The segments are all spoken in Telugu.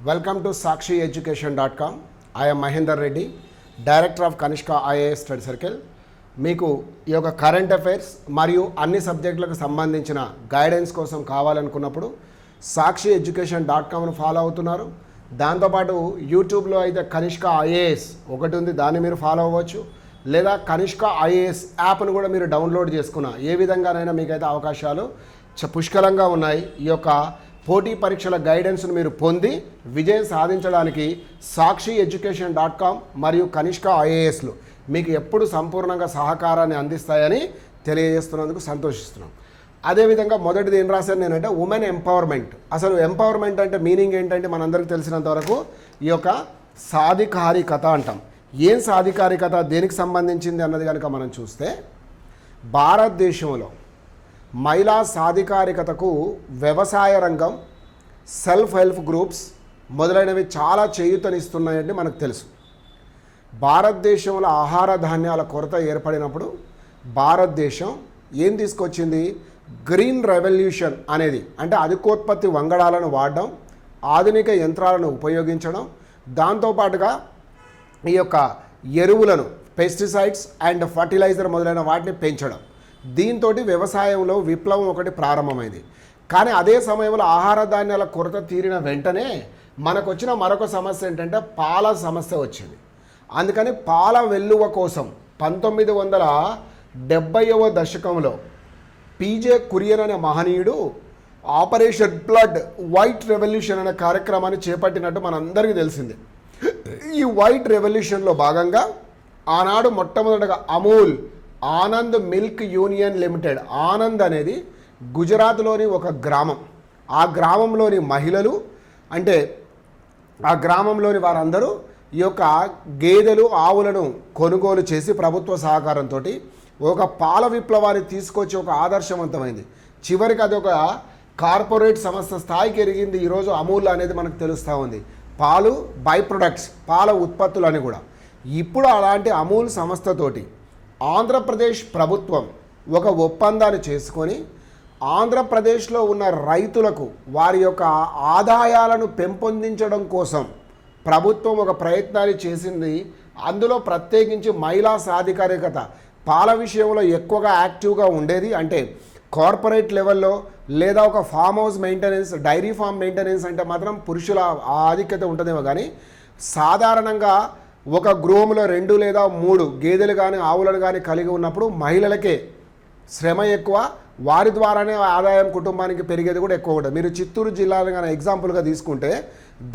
Welcome to sakshieducation.com. I am Mahendra Reddy, director of Kanishka IAS study circle. మీకు ఈ యొక్క కరెంట్ అఫైర్స్ మరియు అన్ని సబ్జెక్టులకు సంబంధించిన గైడెన్స్ కోసం కావాలనుకున్నప్పుడు sakshieducation.comను ఫాలో అవుతున్నారు. దాంతోపాటు యూట్యూబ్లో అయితే కనిష్క ఐఏఎస్ ఒకటి ఉంది, దాన్ని మీరు ఫాలో అవ్వచ్చు. లేదా కనిష్క ఐఏఎస్ యాప్ను కూడా మీరు డౌన్లోడ్ చేసుకున్న ఏ విధంగానైనా మీకైతే అవకాశాలు పుష్కలంగా ఉన్నాయి. ఈ యొక్క పోటీ పరీక్షల గైడెన్స్ను మీరు పొంది విజయం సాధించడానికి sakshieducation.com మరియు కనిష్క ఐఏఎస్లు మీకు ఎప్పుడు సంపూర్ణంగా సహకారాన్ని అందిస్తాయని తెలియజేస్తున్నందుకు సంతోషిస్తున్నాం. అదేవిధంగా మొదటిది ఏం రాశాను నేనంటే ఉమెన్ ఎంపవర్మెంట్. అసలు ఎంపవర్మెంట్ అంటే మీనింగ్ ఏంటంటే మనందరికీ తెలిసినంత వరకు ఈ యొక్క సాధికారికత అంటాం. ఏం సాధికారికత, దేనికి సంబంధించింది అన్నది కనుక మనం చూస్తే భారతదేశంలో మహిళా సాధికారికతకు వ్యవసాయ రంగం, సెల్ఫ్ హెల్ప్ గ్రూప్స్ మొదలైనవి చాలా చేయూతనిస్తున్నాయని మనకు తెలుసు. భారతదేశంలో ఆహార ధాన్యాల కొరత ఏర్పడినప్పుడు భారతదేశం ఏం తీసుకొచ్చింది? గ్రీన్ రెవల్యూషన్ అనేది, అంటే అధికోత్పత్తి వంగడాలను వాడడం, ఆధునిక యంత్రాలను ఉపయోగించడం, దాంతోపాటుగా ఈ యొక్క ఎరువులను, పెస్టిసైడ్స్ అండ్ ఫర్టిలైజర్ మొదలైన వాటిని పెంచడం. దీంతో వ్యవసాయంలో విప్లవం ఒకటి ప్రారంభమైంది. కానీ అదే సమయంలో ఆహార ధాన్యాల కొరత తీరిన వెంటనే మనకు వచ్చిన మరొక సమస్య ఏంటంటే పాల సమస్య వచ్చింది. అందుకని పాల వెల్లువ కోసం 1970వ దశకంలో పీజే కురియన్ అనే మహనీయుడు ఆపరేషన్ బ్లడ్ వైట్ రెవల్యూషన్ అనే కార్యక్రమాన్ని చేపట్టినట్టు మనందరికీ తెలిసిందే. ఈ వైట్ రెవల్యూషన్లో భాగంగా ఆనాడు మొట్టమొదటగా Amul Anand milk union limited, Anand అనేది గుజరాత్లోని ఒక గ్రామం. ఆ గ్రామంలోని మహిళలు, అంటే ఆ గ్రామంలోని వారందరూ ఈ యొక్క గేదెలు, ఆవులను కొనుగోలు చేసి ప్రభుత్వ సహకారంతో ఒక పాల విప్లవాన్ని తీసుకొచ్చి ఒక ఆదర్శవంతమైంది. చివరికి అది ఒక కార్పొరేట్ సంస్థ స్థాయికి ఎరిగింది. ఈరోజు అమూల్ అనేది మనకు తెలుస్తూ ఉంది. పాలు బై ప్రొడక్ట్స్, పాల ఉత్పత్తులు అని కూడా. ఇప్పుడు అలాంటి అమూల్ సంస్థతోటి ఆంధ్రప్రదేశ్ ప్రభుత్వం ఒక ఒప్పందాన్ని చేసుకొని ఆంధ్రప్రదేశ్లో ఉన్న రైతులకు వారి యొక్క ఆదాయాలను పెంపొందించడం కోసం ప్రభుత్వం ఒక ప్రయత్నాన్ని చేసింది. అందులో ప్రత్యేకించి మహిళా సాధికారికత పాల విషయంలో ఎక్కువగా యాక్టివ్గా ఉండేది. అంటే కార్పొరేట్ లెవెల్లో లేదా ఒక farm house maintenance, dairy farm maintenance అంటే మాత్రం పురుషుల ఆధిక్యత ఉంటుందేమో, కానీ సాధారణంగా ఒక గృహంలో 2 లేదా 3 గేదెలు కానీ ఆవులను కానీ కలిగి ఉన్నప్పుడు మహిళలకే శ్రమ ఎక్కువ, వారి ద్వారానే ఆదాయం కుటుంబానికి పెరిగేది కూడా ఎక్కువ ఉంటుంది. మీరు చిత్తూరు జిల్లాను కానీ ఎగ్జాంపుల్గా తీసుకుంటే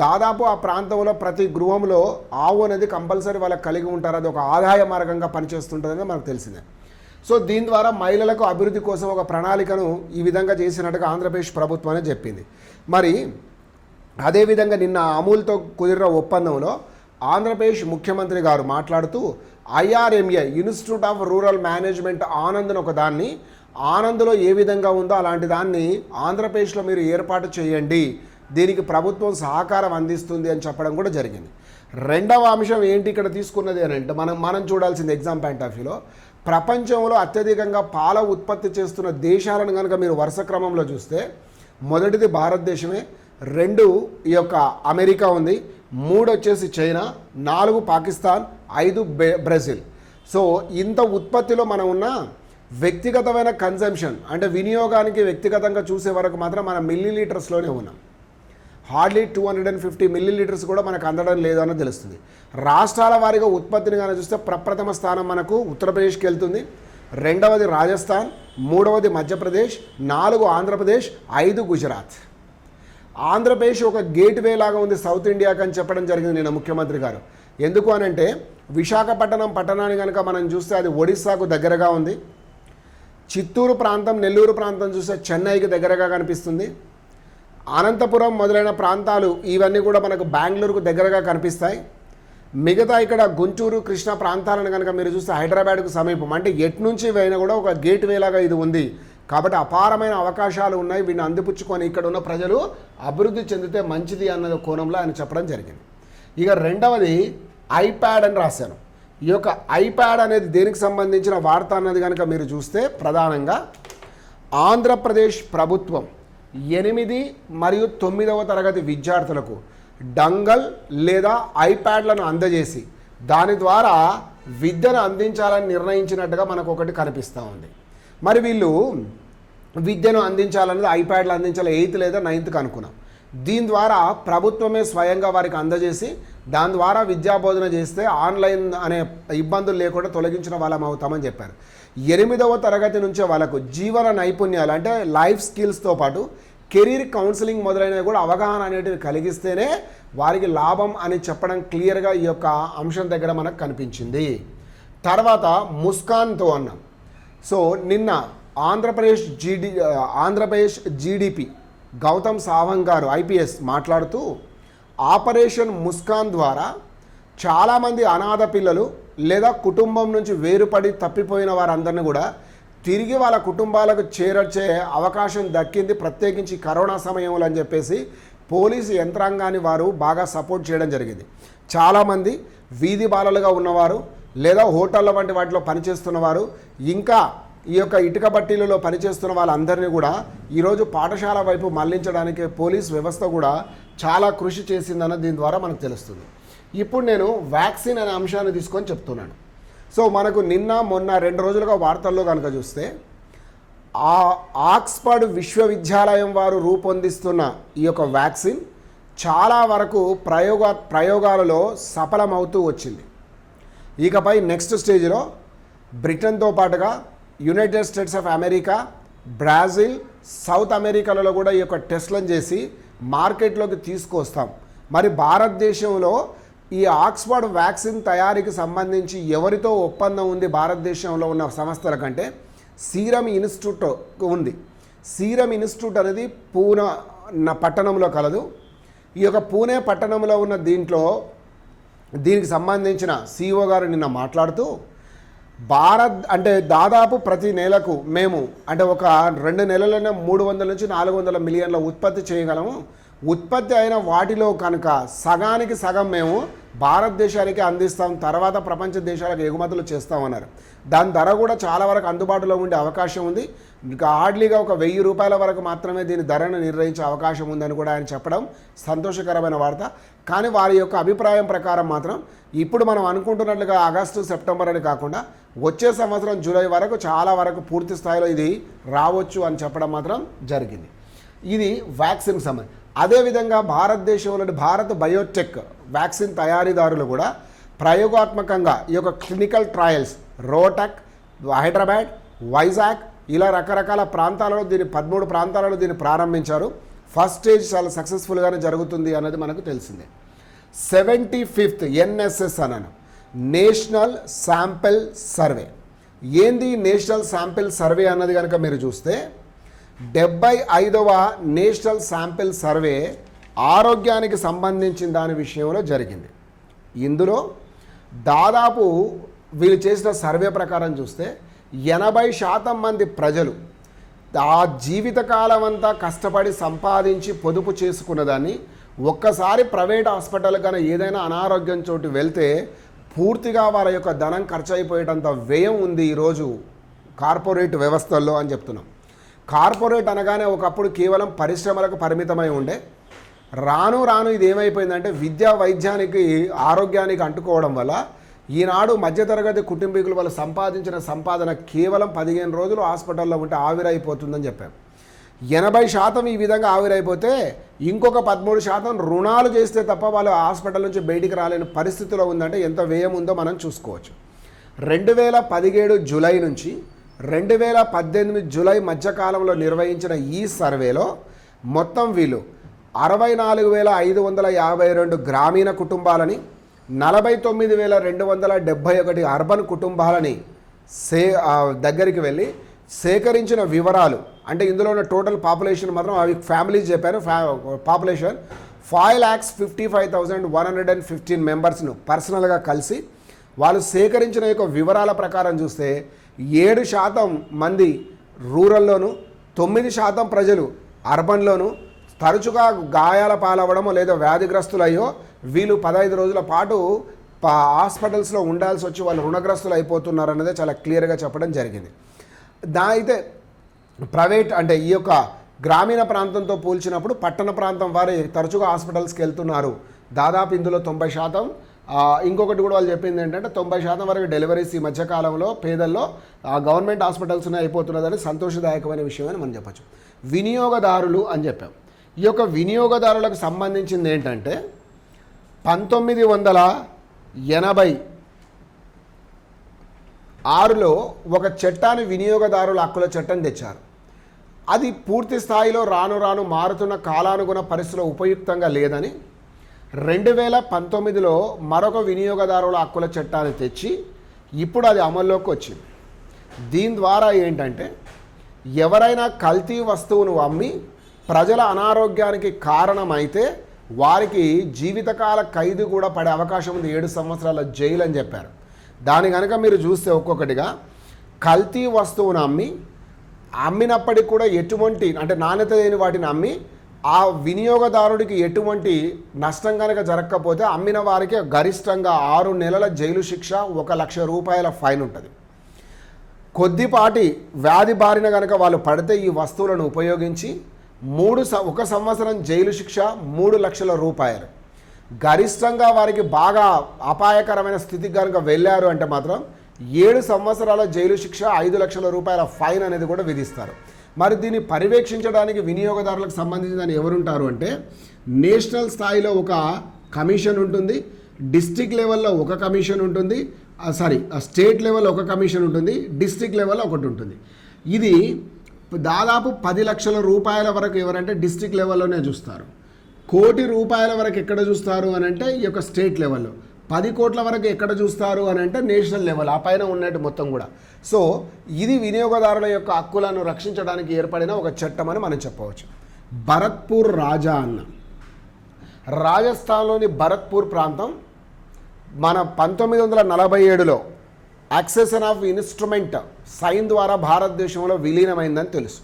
దాదాపు ఆ ప్రాంతంలో ప్రతి గృహంలో ఆవు అనేది కంపల్సరీ వాళ్ళకి కలిగి ఉంటారు. అది ఒక ఆదాయ మార్గంగా పనిచేస్తుంటుందని మనకు తెలిసిందే. సో దీని ద్వారా మహిళలకు అభివృద్ధి కోసం ఒక ప్రణాళికను ఈ విధంగా చేసినట్టుగా ఆంధ్రప్రదేశ్ ప్రభుత్వం అనేది చెప్పింది. మరి అదేవిధంగా నిన్న అమూల్తో కుదిరిన ఒప్పందంలో ఆంధ్రప్రదేశ్ ముఖ్యమంత్రి గారు మాట్లాడుతూ IRMA institute of rural management ఆనంద్ను ఒక దాన్ని, ఆనంద్లో ఏ విధంగా ఉందో అలాంటి దాన్ని ఆంధ్రప్రదేశ్లో మీరు ఏర్పాటు చేయండి, దీనికి ప్రభుత్వం సహకారం అందిస్తుంది అని చెప్పడం కూడా జరిగింది. రెండవ అంశం ఏంటి ఇక్కడ తీసుకున్నది అని అంటే మనం చూడాల్సింది ఎగ్జామ్ పాయింట్ ఆఫ్ వ్యూలో ప్రపంచంలో అత్యధికంగా పాల ఉత్పత్తి చేస్తున్న దేశాలను కనుక మీరు వరుస క్రమంలో చూస్తే మొదటిది భారతదేశమే, 2 ఈ యొక్క అమెరికా ఉంది, 3 వచ్చేసి చైనా, 4 పాకిస్తాన్, 5 బ్రెజిల్. సో ఇంత ఉత్పత్తిలో మనం ఉన్న వ్యక్తిగతమైన కన్జంప్షన్ అంటే వినియోగానికి వ్యక్తిగతంగా చూసే వరకు మాత్రం మన మిల్లీలీటర్స్లోనే ఉన్నాం. హార్డ్లీ 250 మిల్లీలీటర్స్ కూడా మనకు అందడం లేదని తెలుస్తుంది. రాష్ట్రాల వారీగా ఉత్పత్తిని కానీ చూస్తే ప్రప్రథమ స్థానం మనకు ఉత్తరప్రదేశ్కి వెళ్తుంది, 2వది రాజస్థాన్, 3వది మధ్యప్రదేశ్, 4 ఆంధ్రప్రదేశ్, 5 గుజరాత్. ఆంధ్రప్రదేశ్ ఒక గేట్వే లాగా ఉంది సౌత్ ఇండియాకి అని చెప్పడం జరిగింది నిన్న ముఖ్యమంత్రి గారు. ఎందుకు అనంటే విశాఖపట్నం పట్టణాన్ని కనుక మనం చూస్తే అది ఒడిస్సాకు దగ్గరగా ఉంది. చిత్తూరు ప్రాంతం, నెల్లూరు ప్రాంతం చూస్తే చెన్నైకి దగ్గరగా కనిపిస్తుంది. అనంతపురం మొదలైన ప్రాంతాలు ఇవన్నీ కూడా మనకు బెంగళూరుకు దగ్గరగా కనిపిస్తాయి. మిగతా ఇక్కడ గుంటూరు, కృష్ణా ప్రాంతాలను కనుక మీరు చూస్తే హైదరాబాద్కు సమీపం. అంటే ఎటు నుంచి పోయినా కూడా ఒక గేట్వే లాగా ఇది ఉంది. కాబట్టి అపారమైన అవకాశాలు ఉన్నాయి. వీటిని అందిపుచ్చుకొని ఇక్కడ ఉన్న ప్రజలు అభివృద్ధి చెందితే మంచిది అన్న కోణంలో ఆయన చెప్పడం జరిగింది. ఇక రెండవది ఐప్యాడ్ అని రాశాను. ఈ యొక్క ఐప్యాడ్ అనేది దేనికి సంబంధించిన వార్త అన్నది కనుక మీరు చూస్తే ప్రధానంగా ఆంధ్రప్రదేశ్ ప్రభుత్వం 8 మరియు 9వ తరగతి విద్యార్థులకు డంగల్ లేదా ఐప్యాడ్లను అందజేసి దాని ద్వారా విద్యను అందించాలని నిర్ణయించినట్టుగా మనకు ఒకటి కనిపిస్తూ ఉంది. మరి వీళ్ళు విద్యను అందించాలన్నది ఐప్యాడ్లు అందించాలి 8th లేదా 9th అనుకున్నాం. దీని ద్వారా ప్రభుత్వమే స్వయంగా వారికి అందజేసి దాని ద్వారా విద్యాబోధన చేస్తే ఆన్లైన్ అనే ఇబ్బందులు లేకుండా తొలగించిన వాళ్ళం అవుతామని చెప్పారు. 8వ తరగతి నుంచే వాళ్ళకు జీవన నైపుణ్యాలు అంటే లైఫ్ స్కిల్స్తో పాటు కెరీర్ కౌన్సిలింగ్ మొదలైనవి కూడా అవగాహన అనేటివి కలిగిస్తేనే వారికి లాభం అని చెప్పడం క్లియర్గా ఈ యొక్క అంశం దగ్గర మనకు కనిపించింది. తర్వాత ముస్కాన్తో అన్నాం. సో నిన్న ఆంధ్రప్రదేశ్ జీడిపి గౌతమ్ సావంగ్ గారు ఐపీఎస్ మాట్లాడుతూ ఆపరేషన్ ముస్కాన్ ద్వారా చాలామంది అనాథ పిల్లలు లేదా కుటుంబం నుంచి వేరుపడి తప్పిపోయిన వారందరినీ కూడా తిరిగి వాళ్ళ కుటుంబాలకు చేర్చే అవకాశం దక్కింది, ప్రత్యేకించి కరోనా సమయంలో అని చెప్పేసి పోలీసు యంత్రాంగాన్ని వారు బాగా సపోర్ట్ చేయడం జరిగింది. చాలామంది వీధి బాలలుగా ఉన్నవారు లేదా హోటళ్ళ వంటి వాటిలో పనిచేస్తున్నవారు ఇంకా ఈ యొక్క ఇటుక బట్టీలలో పనిచేస్తున్న వాళ్ళందరినీ కూడా ఈరోజు పాఠశాల వైపు మళ్లించడానికి పోలీస్ వ్యవస్థ కూడా చాలా కృషి చేసిందన్న దీని ద్వారా మనకు తెలుస్తుంది. ఇప్పుడు నేను వ్యాక్సిన్ అనే అంశాన్ని తీసుకొని చెప్తున్నాను. సో మనకు నిన్న మొన్న 2 రోజులుగా వార్తల్లో కనుక చూస్తే ఆక్స్ఫర్డ్ విశ్వవిద్యాలయం వారు రూపొందిస్తున్న ఈ యొక్క వ్యాక్సిన్ చాలా వరకు ప్రయోగాలలో సఫలమవుతూ వచ్చింది. ఇకపై నెక్స్ట్ స్టేజ్లో బ్రిటన్తో పాటుగా United states of America, Brazil, south అమెరికాలలో కూడా ఈ యొక్క టెస్ట్లను చేసి మార్కెట్లోకి తీసుకొస్తాం. మరి భారతదేశంలో ఈ ఆక్స్ఫర్డ్ వ్యాక్సిన్ తయారీకి సంబంధించి ఎవరితో ఒప్పందం ఉంది? భారతదేశంలో ఉన్న సంస్థల కంటే సీరం ఇన్స్టిట్యూట్ ఉంది. సీరం ఇన్స్టిట్యూట్ అనేది పూనా పట్టణంలో కలదు. ఈ యొక్క పూణే పట్టణంలో ఉన్న దీనికి సంబంధించిన CEO గారు నిన్న మాట్లాడుతూ అంటే దాదాపు ప్రతి నెలకు మేము అంటే ఒక 2 నెలలనే 300 నుంచి 400 మిలియన్ల ఉత్పత్తి చేయగలము. ఉత్పత్తి అయిన వాటిలో కనుక సగానికి సగం మేము భారతదేశానికి అందిస్తాం, తర్వాత ప్రపంచ దేశాలకు ఎగుమతులు చేస్తామన్నారు. దాని ధర కూడా చాలా వరకు అందుబాటులో ఉండే అవకాశం ఉంది. హార్డ్లీగా ఒక 1000 రూపాయల వరకు మాత్రమే దీని ధరను నిర్ణయించే అవకాశం ఉందని కూడా ఆయన చెప్పడం సంతోషకరమైన వార్త. కానీ వారి యొక్క అభిప్రాయం ప్రకారం మాత్రం ఇప్పుడు మనం అనుకుంటున్నట్లుగా ఆగస్టు సెప్టెంబర్ అని కాకుండా వచ్చే సంవత్సరం జూలై వరకు చాలా వరకు పూర్తి స్థాయిలో ఇది రావచ్చు అని చెప్పడం మాత్రం జరిగింది. ఇది వ్యాక్సిన్ సంబంధించి. అదేవిధంగా భారతదేశంలోని భారత్ బయోటెక్ వ్యాక్సిన్ తయారీదారులు కూడా ప్రయోగాత్మకంగా ఈ యొక్క క్లినికల్ ట్రయల్స్ రోటక్, హైదరాబాద్, వైజాగ్ ఇలా రకరకాల ప్రాంతాలలో 13 ప్రాంతాలలో దీన్ని ప్రారంభించారు. ఫస్ట్ స్టేజ్ చాలా సక్సెస్ఫుల్గానే జరుగుతుంది అన్నది మనకు తెలిసిందే. 75th NSS అన్నాను, నేషనల్ శాంపిల్ సర్వే. ఏంది నేషనల్ శాంపిల్ సర్వే అన్నది కనుక మీరు చూస్తే 75వ నేషనల్ శాంపిల్ సర్వే ఆరోగ్యానికి సంబంధించిన దాని విషయంలో జరిగింది. ఇందులో దాదాపు వీళ్ళు చేసిన సర్వే ప్రకారం చూస్తే 80% మంది ప్రజలు ఆ జీవితకాలం అంతా కష్టపడి సంపాదించి పొదుపు చేసుకున్న దాన్ని ఒక్కసారి ప్రైవేట్ హాస్పిటల్ కానీ ఏదైనా అనారోగ్యం చోటు వెళ్తే పూర్తిగా వారి యొక్క ధనం ఖర్చు అయిపోయేటంత వ్యయం ఉంది ఈరోజు కార్పొరేట్ వ్యవస్థల్లో అని చెప్తున్నాం. కార్పొరేట్ అనగానే ఒకప్పుడు కేవలం పరిశ్రమలకు పరిమితమై ఉండే, రాను రాను ఇది ఏమైపోయిందంటే విద్యా వైద్యానికి ఆరోగ్యానికి అంటుకోవడం వల్ల ఈనాడు మధ్యతరగతి కుటుంబీకులు వాళ్ళు సంపాదించిన సంపాదన కేవలం 15 రోజులు హాస్పిటల్లో ఉంటే ఆవిరైపోతుందని చెప్పాం. 80% ఈ విధంగా ఆవిరైపోతే ఇంకొక 13% రుణాలు చేస్తే తప్ప వాళ్ళు హాస్పిటల్ నుంచి బయటికి రాలేని పరిస్థితిలో ఉందంటే ఎంత వ్యయం ఉందో మనం చూసుకోవచ్చు. 2017 జూలై నుంచి 2018 జూలై మధ్యకాలంలో నిర్వహించిన ఈ సర్వేలో మొత్తం వీళ్ళు 64,552 గ్రామీణ కుటుంబాలని 49,271 అర్బన్ కుటుంబాలని దగ్గరికి వెళ్ళి సేకరించిన వివరాలు అంటే ఇందులో ఉన్న టోటల్ పాపులేషన్ మాత్రం అవి ఫ్యామిలీస్ చెప్పాను. పాపులేషన్ 5,55,115 మెంబర్స్ను పర్సనల్గా కలిసి వాళ్ళు సేకరించిన యొక్క వివరాల ప్రకారం చూస్తే 7% మంది రూరల్లోను, 9% ప్రజలు అర్బన్లోను తరచుగా గాయాల పాలవ్వడమో లేదా వ్యాధిగ్రస్తులయ్యో వీళ్ళు 15 రోజుల పాటు హాస్పిటల్స్లో ఉండాల్సి వచ్చి వాళ్ళు రుణగ్రస్తులు అయిపోతున్నారు అన్నదే చాలా క్లియర్గా చెప్పడం జరిగింది. అయితే ప్రైవేట్ అంటే ఈ యొక్క గ్రామీణ ప్రాంతంతో పోల్చినప్పుడు పట్టణ ప్రాంతం వారే తరచుగా హాస్పిటల్స్కి వెళ్తున్నారు. దాదాపు ఇందులో 90%. ఇంకొకటి కూడా వాళ్ళు చెప్పింది ఏంటంటే 90% వరకు డెలివరీస్ ఈ మధ్యకాలంలో పేదల్లో గవర్నమెంట్ హాస్పిటల్స్నే అయిపోతున్నదని సంతోషదాయకమైన విషయం అని మనం చెప్పచ్చు. వినియోగదారులు అని చెప్పాం. ఈ యొక్క వినియోగదారులకు సంబంధించింది ఏంటంటే 1986లో ఒక చట్టాన్ని వినియోగదారుల హక్కుల చట్టం తెచ్చారు. అది పూర్తి స్థాయిలో రాను రాను మారుతున్న కాలానుగుణ పరిస్థితిలో ఉపయుక్తంగా లేదని 2019లో మరొక వినియోగదారుల హక్కుల చట్టాన్ని తెచ్చి ఇప్పుడు అది అమల్లోకి వచ్చింది. దీని ద్వారా ఏంటంటే ఎవరైనా కల్తీ వస్తువును అమ్మి ప్రజల అనారోగ్యానికి కారణమైతే వారికి జీవితకాల ఖైదు కూడా పడే అవకాశం ఉంది, 7 సంవత్సరాల జైలు అని చెప్పారు. దాని కనుక మీరు చూస్తే ఒక్కొక్కటిగా కల్తీ వస్తువును అమ్మినప్పటికి కూడా ఎటువంటి అంటే నాణ్యత లేని వాటిని అమ్మి ఆ వినియోగదారుడికి ఎటువంటి నష్టం కనుక జరగకపోతే అమ్మిన వారికి గరిష్టంగా 6 నెలల జైలు శిక్ష, 1 లక్ష రూపాయల ఫైన్ ఉంటుంది. కొద్దిపాటి వ్యాధి బారిన కనుక వాళ్ళు పడితే ఈ వస్తువులను ఉపయోగించి 1 సంవత్సరం జైలు శిక్ష, 3 లక్షల రూపాయలు. గరిష్టంగా వారికి బాగా అపాయకరమైన స్థితికి కనుక వెళ్ళారు అంటే మాత్రం 7 సంవత్సరాల జైలు శిక్ష, 5 లక్షల రూపాయల ఫైన్ అనేది కూడా విధిస్తారు. మరి దీన్ని పర్యవేక్షించడానికి వినియోగదారులకు సంబంధించిన ఎవరుంటారు అంటే నేషనల్ స్థాయిలో ఒక కమిషన్ ఉంటుంది, డిస్ట్రిక్ట్ లెవెల్లో ఒక కమిషన్ ఉంటుంది, స్టేట్ లెవెల్లో ఒక కమిషన్ ఉంటుంది, డిస్ట్రిక్ట్ లెవెల్లో ఒకటి ఉంటుంది. ఇది దాదాపు 10 లక్షల రూపాయల వరకు ఎవరంటే డిస్ట్రిక్ట్ లెవెల్లోనే చూస్తారు. 1 కోటి రూపాయల వరకు ఎక్కడ చూస్తారు అని అంటే ఈ యొక్క స్టేట్ లెవెల్లో, 10 కోట్ల వరకు ఎక్కడ చూస్తారు అని అంటే నేషనల్ లెవెల్, ఆ పైన ఉన్నట్టు మొత్తం కూడా. సో ఇది వినియోగదారుల యొక్క హక్కులను రక్షించడానికి ఏర్పడిన ఒక చట్టం అని మనం చెప్పవచ్చు. భరత్పూర్ రాజా అన్న రాజస్థాన్లోని భరత్పూర్ ప్రాంతం మన 1947లో యాక్సెషన్ ఆఫ్ ఇన్స్ట్రుమెంట్ సైన్ ద్వారా భారతదేశంలో విలీనమైందని తెలుసు.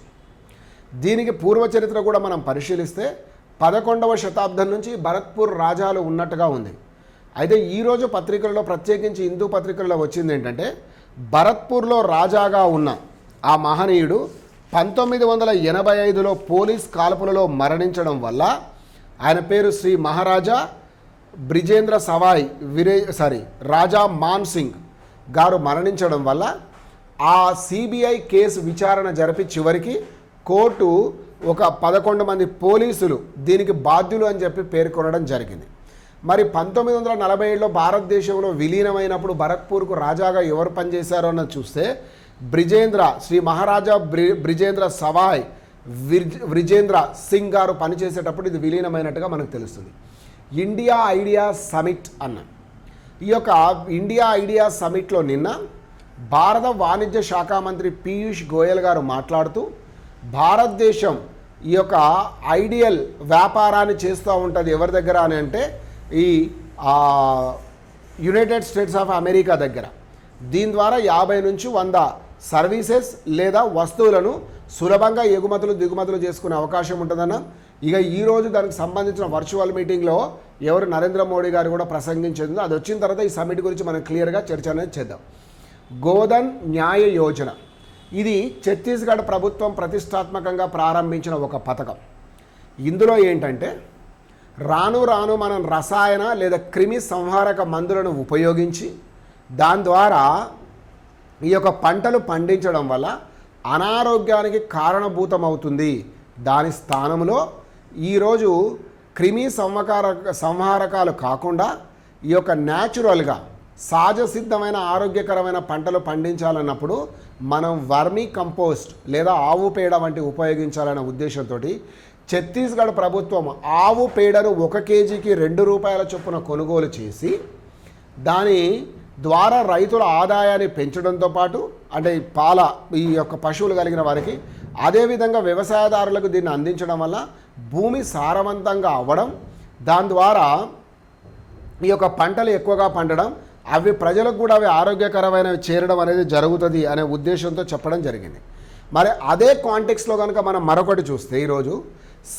దీనికి పూర్వ చరిత్ర కూడా మనం పరిశీలిస్తే 11వ శతాబ్దం నుంచి భరత్పూర్ రాజాలు ఉన్నట్టుగా ఉంది. అయితే ఈరోజు పత్రికల్లో ప్రత్యేకించి హిందూ పత్రికల్లో వచ్చింది ఏంటంటే భరత్పూర్లో రాజాగా ఉన్న ఆ మహనీయుడు 1985లో పోలీస్ కాల్పులలో మరణించడం వల్ల ఆయన పేరు శ్రీ మహారాజా బ్రిజేంద్ర సవాయ్ రాజా మాన్ సింగ్ గారు మరణించడం వల్ల ఆ సిబిఐ కేసు విచారణ జరిపి చివరికి కోర్టు ఒక 11 మంది పోలీసులు దీనికి బాధ్యులు అని చెప్పి పేర్కొనడం జరిగింది. మరి 1947లో భారతదేశంలో విలీనమైనప్పుడు భరత్పూర్కు రాజాగా ఎవరు పనిచేశారో అన్నది చూస్తే శ్రీ మహారాజా బ్రిజేంద్ర సవాయ్ బ్రిజేంద్ర సింగ్ గారు పనిచేసేటప్పుడు ఇది విలీనమైనట్టుగా మనకు తెలుస్తుంది. ఇండియా ఐడియా సమిట్ అన్న ఈ యొక్క ఇండియా ఐడియా సమిట్లో నిన్న భారత వాణిజ్య శాఖ మంత్రి పీయూష్ గోయల్ గారు మాట్లాడుతూ భారతదేశం ఈ యొక్క ఐడియల్ వ్యాపారాన్ని చేస్తూ ఉంటుంది ఎవరి దగ్గర అని అంటే ఈ యునైటెడ్ స్టేట్స్ ఆఫ్ అమెరికా దగ్గర. దీని ద్వారా 50 నుంచి 100 సర్వీసెస్ లేదా వస్తువులను సులభంగా ఎగుమతులు దిగుమతులు చేసుకునే అవకాశం ఉంటుందన్న. ఇక ఈరోజు దానికి సంబంధించిన వర్చువల్ మీటింగ్లో నరేంద్ర మోడీ గారు కూడా ప్రసంగించింది. అది వచ్చిన తర్వాత ఈ సమిట్ గురించి మనం క్లియర్గా చర్చ అనేది చేద్దాం. గోధన్ న్యాయ యోజన ఇది ఛత్తీస్గఢ్ ప్రభుత్వం ప్రతిష్టాత్మకంగా ప్రారంభించిన ఒక పథకం. ఇందులో ఏంటంటే రాను రాను మనం రసాయన లేదా క్రిమి సంహారక మందులను ఉపయోగించి దాని ద్వారా ఈ యొక్క పంటలు పండించడం వల్ల అనారోగ్యానికి కారణభూతమవుతుంది. దాని స్థానంలో ఈరోజు క్రిమి సంహారకాలు కాకుండా ఈ యొక్క న్యాచురల్గా సహజ సిద్ధమైన ఆరోగ్యకరమైన పంటలు పండించాలన్నప్పుడు మనం వర్మీ కంపోస్ట్ లేదా ఆవు పేడ వంటి ఉపయోగించాలనే ఉద్దేశంతో ఛత్తీస్గఢ్ ప్రభుత్వం ఆవు పేడను 1 కేజీకి 2 రూపాయల చొప్పున కొనుగోలు చేసి దాని ద్వారా రైతుల ఆదాయాన్ని పెంచడంతో పాటు అంటే ఈ యొక్క పశువులు కలిగిన వారికి అదేవిధంగా వ్యవసాయదారులకు దీన్ని అందించడం వల్ల భూమి సారవంతంగా అవ్వడం, దాని ద్వారా ఈ యొక్క పంటలు ఎక్కువగా పండడం, అవి ప్రజలకు కూడా అవి ఆరోగ్యకరమైనవి చేరడం అనేది జరుగుతుంది అనే ఉద్దేశంతో చెప్పడం జరిగింది. మరి అదే కాంటెక్స్లో కనుక మనం మరొకటి చూస్తే ఈరోజు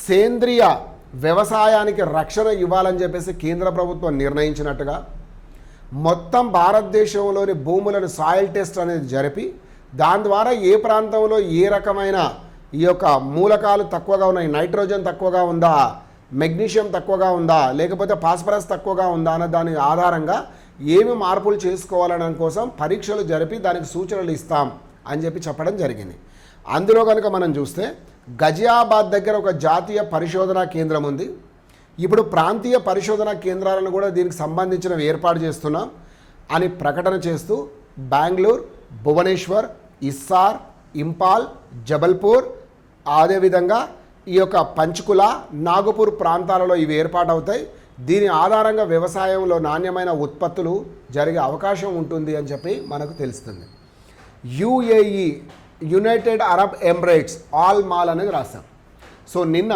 సేంద్రియ వ్యవసాయానికి రక్షణ ఇవ్వాలని చెప్పేసి కేంద్ర ప్రభుత్వం నిర్ణయించినట్టుగా మొత్తం భారతదేశంలోని భూములను సాయిల్ టెస్ట్ అనేది జరిపి దాని ద్వారా ఏ ప్రాంతంలో ఏ రకమైన ఈ యొక్క మూలకాలు తక్కువగా ఉన్నాయి, నైట్రోజన్ తక్కువగా ఉందా, మెగ్నీషియం తక్కువగా ఉందా, లేకపోతే ఫాస్ఫరస్ తక్కువగా ఉందా అన్న దాని ఆధారంగా ఏమి మార్పులు చేసుకోవాలనే కోసం పరీక్షలు జరిపి దానికి సూచనలు ఇస్తాం అని చెప్పడం జరిగింది. అందులో కనుక మనం చూస్తే గజియాబాద్ దగ్గర ఒక జాతీయ పరిశోధనా కేంద్రం ఉంది. ఇప్పుడు ప్రాంతీయ పరిశోధనా కేంద్రాలను కూడా దీనికి సంబంధించినవి ఏర్పాటు చేస్తున్నాం అని ప్రకటన చేస్తూ బెంగళూరు, భువనేశ్వర్, ఇస్సార్, ఇంపాల్, జబల్పూర్, అదేవిధంగా ఈ యొక్క పంచ్కుల, నాగపూర్ ప్రాంతాలలో ఇవి ఏర్పాటవుతాయి. దీని ఆధారంగా వ్యవసాయంలో నాణ్యమైన ఉత్పత్తులు జరిగే అవకాశం ఉంటుంది అని చెప్పి మనకు తెలుస్తుంది. UAE, United Arab Emirates, all mall అనేది రాస్తాం. సో నిన్న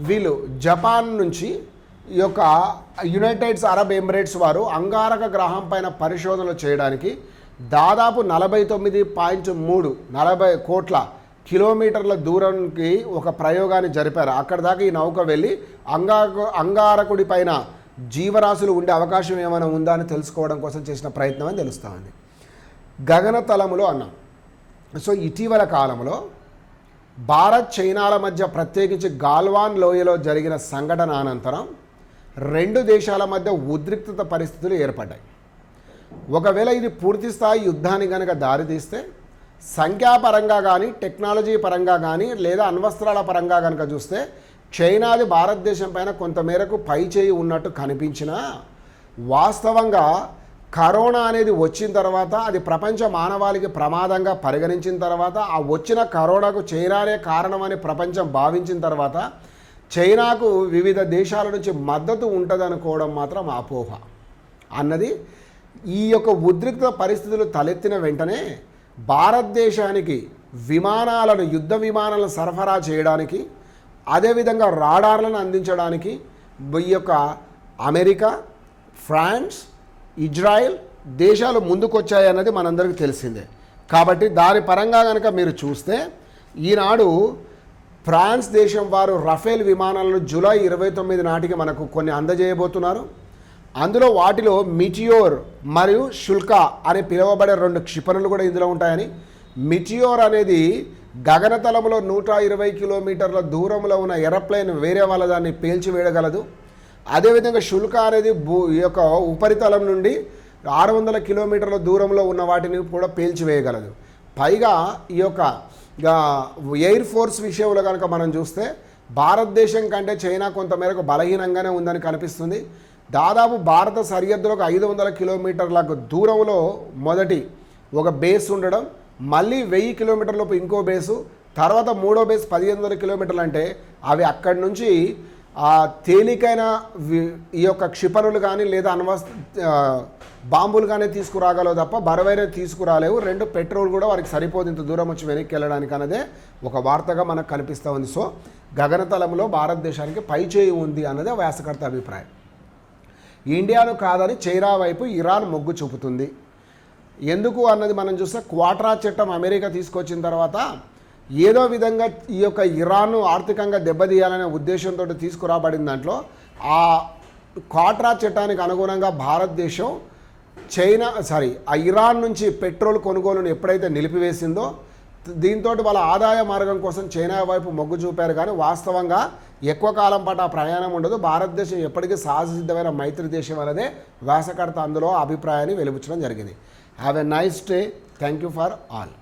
వీళ్ళు జపాన్ నుంచి ఈ యొక్క యునైటెడ్ అరబ్ ఎమిరేట్స్ వారు అంగారక గ్రహం పైన పరిశోధనలు చేయడానికి దాదాపు 40 కోట్ల కిలోమీటర్ల దూరంకి ఒక ప్రయోగాన్ని జరిపారు. అక్కడ దాకా ఈ నౌక వెళ్ళి అంగారకుడి పైన జీవరాశులు ఉండే అవకాశం ఏమైనా ఉందా అని తెలుసుకోవడం కోసం చేసిన ప్రయత్నం అని తెలుస్తుంది. గగనతలములో అన్నాం. సో ఇటీవల కాలంలో భారత్, చైనాల మధ్య ప్రత్యేకించి గాల్వాన్ లోయలో జరిగిన సంఘటన అనంతరం 2 దేశాల మధ్య ఉద్రిక్తత పరిస్థితులు ఏర్పడ్డాయి. ఒకవేళ ఇది పూర్తి స్థాయి యుద్ధానికి కనుక దారితీస్తే సంఖ్యాపరంగా కానీ, టెక్నాలజీ పరంగా కానీ, లేదా అణ్వస్త్రాల పరంగా కనుక చూస్తే చైనాది భారతదేశం పైన కొంతమేరకు పై చేయి ఉన్నట్టు కనిపించినా వాస్తవంగా కరోనా అనేది వచ్చిన తర్వాత అది ప్రపంచ మానవాళికి ప్రమాదంగా పరిగణించిన తర్వాత ఆ వచ్చిన కరోనాకు చైనానే కారణమని ప్రపంచం భావించిన తర్వాత చైనాకు వివిధ దేశాల నుంచి మద్దతు ఉంటుందనుకోవడం మాత్రం అపోహ అన్నది. ఈ యొక్క ఉద్రిక్త పరిస్థితులు తలెత్తిన వెంటనే భారతదేశానికి విమానాలను, యుద్ధ విమానాలను సరఫరా చేయడానికి, అదేవిధంగా రాడార్లను అందించడానికి ఈ యొక్క అమెరికా, ఫ్రాన్స్, ఇజ్రాయెల్ దేశాలు ముందుకొచ్చాయన్నది మనందరికీ తెలిసిందే. కాబట్టి దాని పరంగా కనుక మీరు చూస్తే ఈనాడు ఫ్రాన్స్ దేశం వారు రఫేల్ విమానాలను జూలై 29 నాటికి మనకు కొన్ని అందజేయబోతున్నారు. అందులో వాటిలో మిటియోర్ మరియు శుల్కా అని పిలువబడే 2 క్షిపణులు కూడా ఇందులో ఉంటాయని. మిటియోర్ అనేది గగనతలంలో 120 కిలోమీటర్ల దూరంలో ఉన్న ఏరోప్లేన్ వేరే వాళ్ళ దాన్ని పేల్చివేయగలదు. అదేవిధంగా శుల్కా అనేది ఈ యొక్క ఉపరితలం నుండి 600 కిలోమీటర్ల దూరంలో ఉన్న వాటిని కూడా పేల్చివేయగలదు. పైగా ఈ యొక్క ఎయిర్ ఫోర్స్ విషయంలో కనుక మనం చూస్తే భారతదేశం కంటే చైనా కొంతమేరకు బలహీనంగానే ఉందని కనిపిస్తుంది. దాదాపు భారత సరిహద్దులకు 500 కిలోమీటర్లకు దూరంలో మొదటి ఒక బేస్ ఉండడం, మళ్ళీ 1000 కిలోమీటర్లలోపు ఇంకో బేసు, తర్వాత 3వ బేస్ 1500 కిలోమీటర్లు. అంటే అవి అక్కడి నుంచి తేలికైన ఈ యొక్క క్షిపణులు కానీ లేదా బాంబులు కానీ తీసుకురాగలవు తప్ప బరువైన తీసుకురాలేవు. 2 పెట్రోల్ కూడా వారికి సరిపోదు ఇంత దూరం వచ్చి వెనక్కి వెళ్ళడానికి అన్నదే ఒక వార్తగా మనకు కనిపిస్తూ ఉంది. సో గగనతలంలో భారతదేశానికి పై చేయి ఉంది అన్నదే వ్యాసకర్త అభిప్రాయం. ఇండియాను కాదని చైనా వైపు ఇరాన్ మొగ్గు చూపుతుంది. ఎందుకు అన్నది మనం చూస్తే క్వాట్రా చట్టం అమెరికా తీసుకొచ్చిన తర్వాత ఏదో విధంగా ఈ యొక్క ఇరాన్ను ఆర్థికంగా దెబ్బతీయాలనే ఉద్దేశంతో తీసుకురాబడిన దాంట్లో ఆ క్వాట్రా చట్టానికి అనుగుణంగా భారతదేశం ఆ ఇరాన్ నుంచి పెట్రోల్ కొనుగోలును ఎప్పుడైతే నిలిపివేసిందో దీంతో వాళ్ళ ఆదాయ మార్గం కోసం చైనా వైపు మొగ్గు చూపారు. కానీ వాస్తవంగా ఎక్కువ కాలం పాటు ఆ ప్రయాణం ఉండదు. భారతదేశం ఎప్పటికీ సహజసిద్ధమైన మైత్రి దేశం అనేదే వ్యాసకర్త అందులో అభిప్రాయాన్ని వెలువచ్చడం జరిగింది. Have a nice day. Thank you for all.